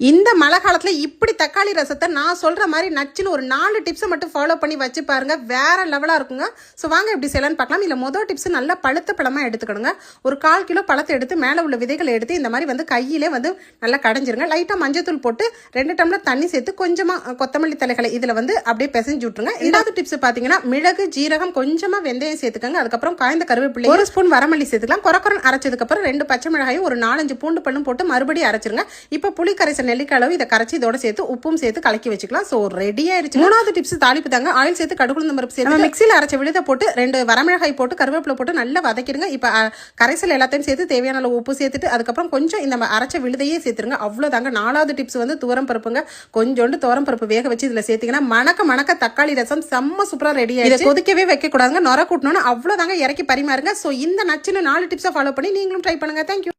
இந்த மழை காலத்துல இப்படி தக்காளி ரசத்தை நான் சொல்ற மாதிரி நச்சுன்னு ஒரு 4 டிப்ஸை மட்டும் ஃபாலோ பண்ணி வச்சு பாருங்க, வேற லெவலா இருக்குங்க. ஸோ வாங்க எப்படி செய்யலான்னு பார்க்கலாம். இல்லை மொதல் டிப்ஸ் நல்லா பழுத்த பழமா எடுத்துக்கணுங்க. ஒரு 1/4 கிலோ பழத்தை எடுத்து மேலே உள்ள விதைகளை எடுத்து இந்த மாதிரி வந்து கையிலே வந்து நல்லா கடைஞ்சிருங்க. லைட்டாக மஞ்சத்தூள் போட்டு 2 டம்ளர் தண்ணி சேர்த்து கொஞ்சமாக கொத்தமல்லி தலைகளை இதில் வந்து அப்படியே பிசைஞ்சு விட்டுருங்க. 2வது டிப்ஸ் பார்த்தீங்கன்னா மிளகு ஜீரகம் கொஞ்சமாக வெந்தயம் சேர்த்துக்கங்க. அதுக்கப்புறம் காய்ந்த கருவேப்பிலை 1 ஸ்பூன் வரமல்லி சேர்த்துக்கலாம். குறக்குறன் அரைச்சதுக்கப்புறம் 2 பச்சை மிளகாயும் ஒரு 4-5 பூண்டு பல்லும் போட்டு மறுபடியும் அரைச்சிருங்க. இப்போ புளி கரைசல் நெல்லிக்காய் அளவு இதை கரைச்சி இதோட சேர்த்து உப்பும் சேர்த்து கலக்கி வச்சுக்கலாம். ஸோ ரெடி ஆயிடுச்சு. 3வது டிப்ஸ் தாளிப்பு தாங்க. ஆயில் சேர்த்து கடுகுளுந்தம் பருப்பு சேர்த்து மிக்சியில் அரைச்ச விழுத போட்டு 2 வரமிளகாய் போட்டு கருவேப்பிலை போட்டு நல்லா வதக்கிடுங்க. இப்போ கரைசல் எல்லாத்தையும் சேர்த்து தேவையான அளவு உப்பு சேர்த்துட்டு அதுக்கப்புறம் கொஞ்சம் இந்த அரைச்ச விழுதையே சேர்த்துருங்க. அவ்வளோதாங்க. 4வது டிப்ஸ் வந்து துவரம் பருப்புங்க. கொஞ்சோண்டு துவரம் பருப்பு வேக வச்சு இதில் சேர்த்தீங்கன்னா மணக்க தக்காளி ரசம் செம்ம சூப்பராக ரெடி ஆயிடுச்சு. இதை கொதிக்கவே வைக்க கூடாதுங்க. நொர கூட்டணும்னு அவ்வளோதாங்க. இறக்கி பரிமாறுங்க. ஸோ இந்த நச்சுன்னு 4 டிப்ஸை ஃபாலோ பண்ணி நீங்களும் ட்ரை பண்ணுங்க. தேங்க்யூ.